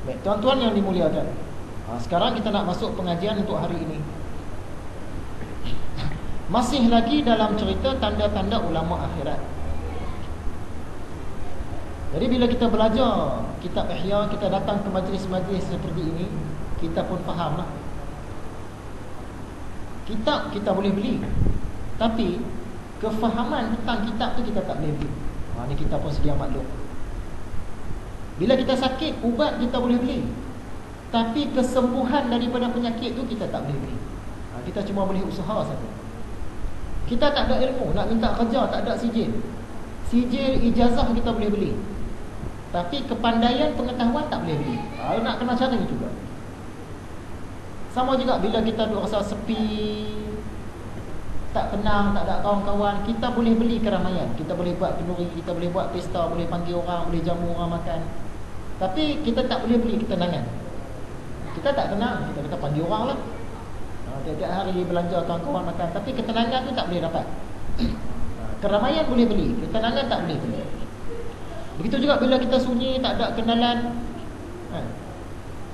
Baik, tuan-tuan yang dimuliakan, sekarang kita nak masuk pengajian untuk hari ini. Masih lagi dalam cerita tanda-tanda ulama akhirat. Jadi bila kita belajar kitab Ihya, kita datang ke majlis-majlis seperti ini, kita pun fahamlah. Kitab kita boleh beli, tapi kefahaman tentang kitab tu kita tak boleh beli. Ini kita pun sedia maklum. Bila kita sakit, ubat kita boleh beli, tapi kesembuhan daripada penyakit tu kita tak boleh beli. Kita cuma boleh usaha saja. Kita tak ada ilmu, nak minta kerja tak ada sijil. Sijil ijazah kita boleh beli, tapi kepandaian pengetahuan tak boleh beli. Nak kena cari juga. Sama juga bila kita duk rasa sepi, tak tenang, tak ada kawan-kawan, kita boleh beli keramaian. Kita boleh buat kenduri, kita boleh buat pesta, boleh panggil orang, boleh jamu orang makan. Tapi kita tak boleh beli ketenangan. Kita tak tenang, kita kata panggil orang lah. Tiap-tiap hari belanja kawan-kawan makan, tapi ketenangan tu tak boleh dapat. Keramaian boleh beli, ketenangan tak boleh beli. Begitu juga bila kita sunyi, tak ada kenalan,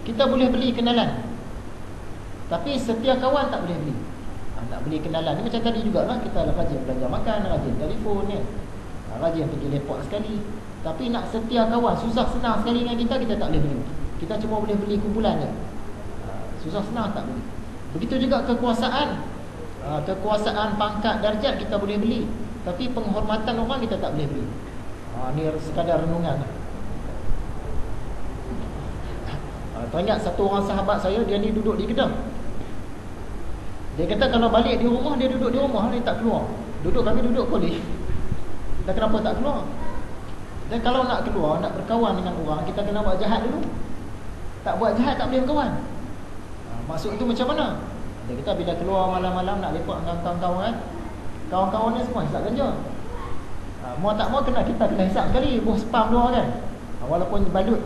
kita boleh beli kenalan, tapi setia kawan tak boleh beli. Tak beli kenalan ni macam tadi jugalah, kita rajin belanja makan, rajin telefon kan, rajin pergi lepak sekali. Tapi nak setia kawan, susah senang sekali dengan kita, kita tak boleh beli. Kita cuma boleh beli kumpulan je. Susah senang tak boleh. Begitu juga kekuasaan. Kekuasaan, pangkat, darjat kita boleh beli, tapi penghormatan orang kita tak boleh beli. Ni sekadar renungan. Teringat satu orang sahabat saya, dia ni duduk di Kedah. Dia kata kalau balik di rumah, dia duduk di rumah, dia tak keluar. Kami duduk kolej. Kita kenapa tak keluar? Dan kalau nak keluar, nak berkawan dengan orang, kita kena buat jahat dulu. Tak buat jahat tak boleh berkawan. Maksud itu macam mana? Dia kata bila keluar malam-malam nak lepak dengan kawan-kawan, kawan-kawan ni semua hisap ganja. Mau tak mau kita kena hisap sekali, bos spam dua kan. Walaupun balut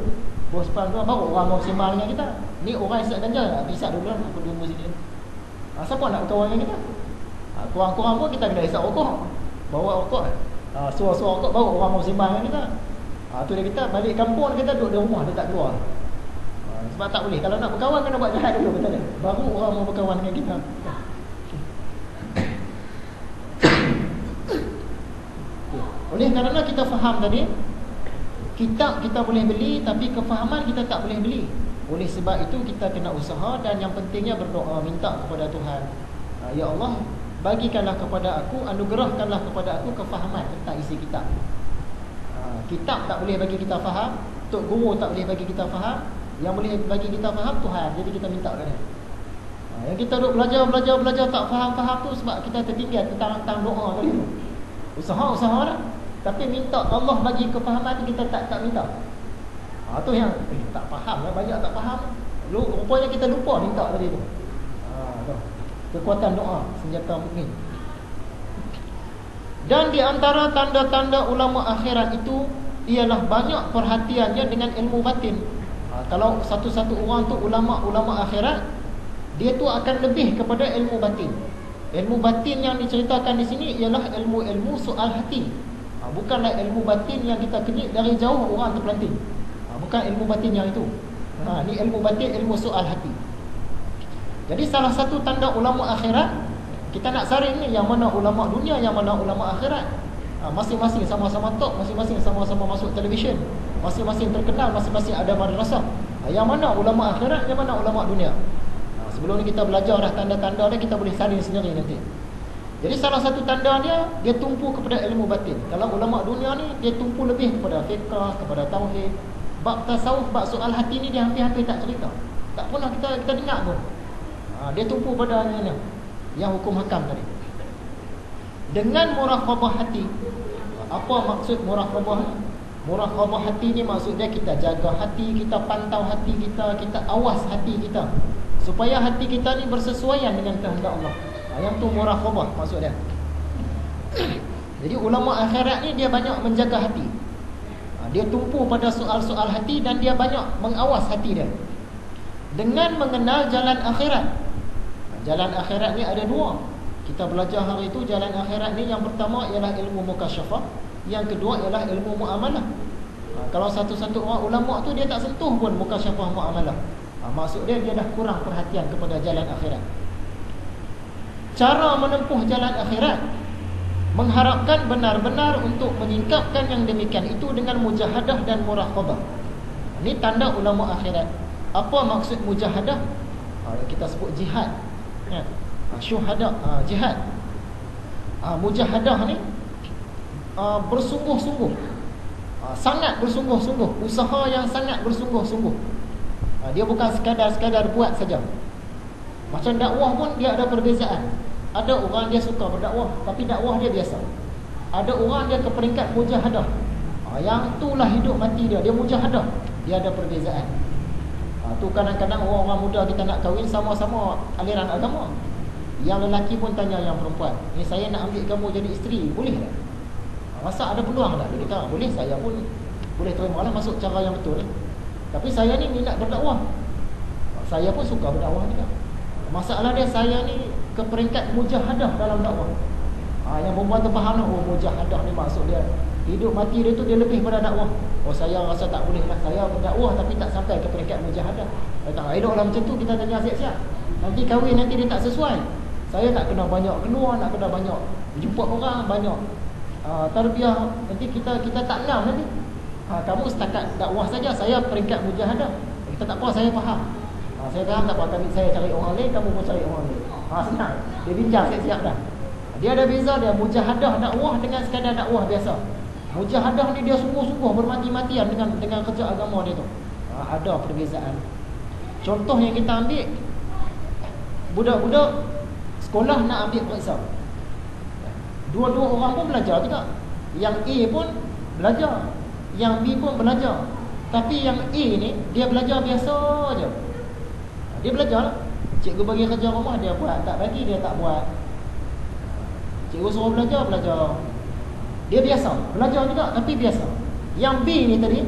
bos spam dua, baru orang mau sembang dengan kita. Ni orang hisap ganja, hisap dulu lah, aku tunggu sini. Siapa nak berkawan dengan kita? Kurang-kurang pun kita kena hisap rokok, bawa rokok, suar-suar rokok, baru orang mau sembang dengan kita. Tu dia kata balik kampung, dia kata duduk di rumah, dia tak keluar. Sebab tak boleh. Kalau nak berkawan kena buat jahat dulu, kata dia, baru orang mau berkawan dengan kita. Oleh kerana kita faham tadi, kitab kita boleh beli, tapi kefahaman kita tak boleh beli. Oleh sebab itu kita kena usaha, dan yang pentingnya berdoa, minta kepada Tuhan, ya Allah, bagikanlah kepada aku, anugerahkanlah kepada aku kefahaman tentang isi kitab. Kitab tak boleh bagi kita faham, tok guru tak boleh bagi kita faham. Yang boleh bagi kita faham Tuhan. Jadi kita minta kepada dia. Yang kita duk belajar tak faham-faham tu sebab kita tertinggal tentang doa tadi tu. Usaha lah, tapi minta Allah bagi kefahaman tu kita tak minta. Tu yang tak faham lah, banyak tak faham. Rupanya kita lupa minta tadi tu. Kekuatan doa, senjata mukmin. Dan di antara tanda-tanda ulama akhirat itu ialah banyak perhatiannya dengan ilmu batin. Kalau satu-satu orang tu ulama akhirat, dia tu akan lebih kepada ilmu batin. Ilmu batin yang diceritakan di sini ialah ilmu soal hati. Bukanlah ilmu batin yang kita kenal dari jauh orang terpelanting. Bukan ilmu batin yang itu. Ni ilmu batin, ilmu soal hati. Jadi salah satu tanda ulama akhirat, kita nak saring ni yang mana ulama dunia, yang mana ulama akhirat. Masing-masing sama-sama top, masing-masing sama-sama masuk televisyen, masing-masing terkenal, masing-masing ada madrasah. Yang mana ulama akhirat, yang mana ulama dunia. Sebelum ni kita belajar dah tanda-tanda dia, kita boleh saling sendiri nanti. Jadi salah satu tanda dia tumpu kepada ilmu batin. Kalau ulama dunia ni, dia tumpu lebih kepada fiqh, kepada tauhid. Bab tasawuf, bab soal hati ni dia hampir-hampir tak cerita. Tak pernah kita dengar pun. Dia tumpu pada yang hukum hakam tadi. Dengan muraqabah hati. Apa maksud muraqabah? Muraqabah hati ni maksudnya kita jaga hati, kita pantau hati kita, kita awas hati kita, supaya hati kita ni bersesuaian dengan kehendak Allah. Yang tu muraqabah maksud dia. Jadi ulama akhirat ni dia banyak menjaga hati. Dia tumpu pada soal-soal hati, dan dia banyak mengawas hati dia dengan mengenal jalan akhirat. Jalan akhirat ni ada dua. Kita belajar hari itu jalan akhirat ni, yang pertama ialah ilmu mukasyafah, Yang kedua ialah ilmu muamalah. Kalau satu-satu orang ulama tu dia tak sentuh pun mukasyafah muamalah, maksud dia dah kurang perhatian kepada jalan akhirat. Cara menempuh jalan akhirat mengharapkan benar-benar untuk menyingkapkan yang demikian itu dengan mujahadah dan muraqabah. Ini tanda ulama akhirat. Apa maksud mujahadah? Kita sebut jihad, ya. Syuhada, jihad. Mujahadah ni bersungguh-sungguh, sangat bersungguh-sungguh, usaha yang sangat bersungguh-sungguh. Dia bukan sekadar buat saja. Macam dakwah pun dia ada perbezaan. Ada orang dia suka berdakwah, tapi dakwah dia biasa. Ada orang dia ke peringkat mujahadah, yang itulah hidup mati dia, dia mujahadah. Dia ada perbezaan. Tu kadang-kadang orang-orang muda kita nak kahwin sama-sama aliran agama. Yang lelaki pun tanya yang perempuan, ni saya nak ambil kamu jadi isteri, boleh tak? Masa ada peluang tak? Dia kata boleh, saya pun boleh terima lah, masuk cara yang betul. Tapi saya ni minat berdakwah, saya pun suka berdakwah juga. Masalah dia, saya ni ke peringkat mujahadah dalam dakwah. Yang perempuan tu faham lah, mujahadah ni maksud dia hidup mati dia tu dia lebih pada dakwah. Saya rasa tak boleh lah, saya berdakwah tapi tak sampai ke peringkat mujahadah. Tak hidup lah macam tu, kita tanya siap-siap. Nanti kahwin nanti dia tak sesuai. Saya tak kena banyak keluar, nak kena banyak jumpa orang, banyak tarbiyah. Nanti kita tak ngam nanti. Kamu setakat dakwah saja, saya peringkat mujahadah. Kita tak apa, saya faham. Saya faham tak apa, tapi saya cari orang lain, kamu pun cari orang lain. Senang. Dia bincang siap-siap dah. Dia ada beza dia mujahadah dakwah dengan sekadar dakwah biasa. Mujahadah ni dia sungguh-sungguh bermati-matian dengan kerja agama dia tu. Ada perbezaan. Contoh yang kita ambil, budak-budak sekolah nak ambil periksa. Dua-dua orang pun belajar juga. Yang A pun belajar, yang B pun belajar. Tapi yang A ni dia belajar biasa aja. Dia belajar lah. Cikgu bagi kerja rumah dia buat, tak bagi dia tak buat. Cikgu suruh belajar. Dia biasa, belajar juga tapi biasa. Yang B ni tadi,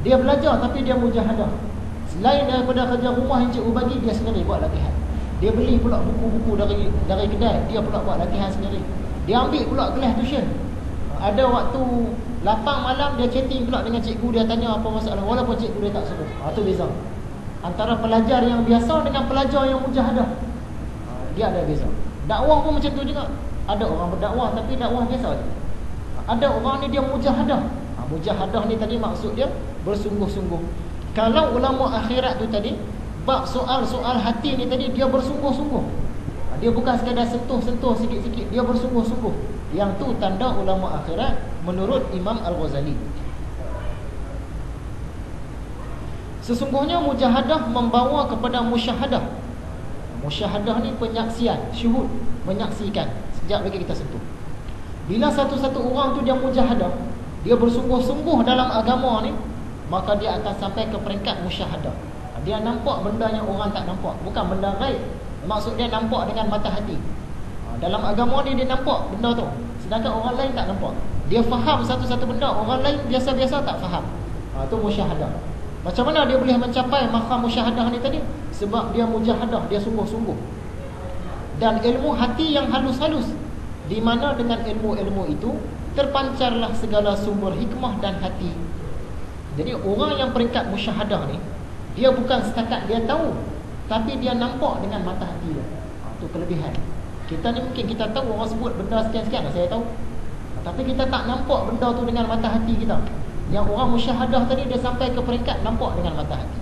dia belajar tapi dia mujahadah. Selain daripada kerja rumah yang cikgu bagi, dia sendiri buat latihan. Dia beli pula buku-buku dari kedai, dia pula buat latihan sendiri. Dia ambil pula kelas tuition. Ada waktu lapang malam dia chatting pula dengan cikgu, dia tanya apa masalah walaupun cikgu dia tak suruh. Tu beza antara pelajar yang biasa dengan pelajar yang mujahadah. Dia ada beza. Dakwah pun macam tu juga. Ada orang berdakwah tapi dakwah biasa je. Ada orang ni dia mujahadah. Mujahadah ni tadi maksud dia bersungguh-sungguh. Kalau ulama akhirat tu tadi, bab soal-soal hati ni tadi dia bersungguh-sungguh. Dia bukan sekadar sentuh-sentuh sikit-sikit, dia bersungguh-sungguh. Yang tu tanda ulama akhirat menurut Imam Al-Ghazali. Sesungguhnya mujahadah membawa kepada musyahadah. Musyahadah ni penyaksian, syuhud, menyaksikan. Sekejap lagi kita sentuh. Bila satu-satu orang tu dia mujahadah, dia bersungguh-sungguh dalam agama ni, maka dia akan sampai ke peringkat musyahadah. Dia nampak benda yang orang tak nampak, bukan benda gaib. Maksud dia nampak dengan mata hati. Dalam agama ni dia nampak benda tu, sedangkan orang lain tak nampak. Dia faham satu-satu benda, orang lain biasa-biasa tak faham. Tu musyahadah. Macam mana dia boleh mencapai maqam musyahadah ni tadi? Sebab dia mujahadah, dia sungguh-sungguh. Dan ilmu hati yang halus-halus, di mana dengan ilmu-ilmu itu terpancarlah segala sumber hikmah dan hati. Jadi orang yang peringkat musyahadah ni, dia bukan setakat dia tahu, tapi dia nampak dengan mata hati dia. Itu kelebihan. Kita ni mungkin kita tahu orang sebut benda sekian-sekian, saya tahu, tapi kita tak nampak benda tu dengan mata hati kita. Yang orang musyahadah tadi dia sampai ke peringkat nampak dengan mata hati.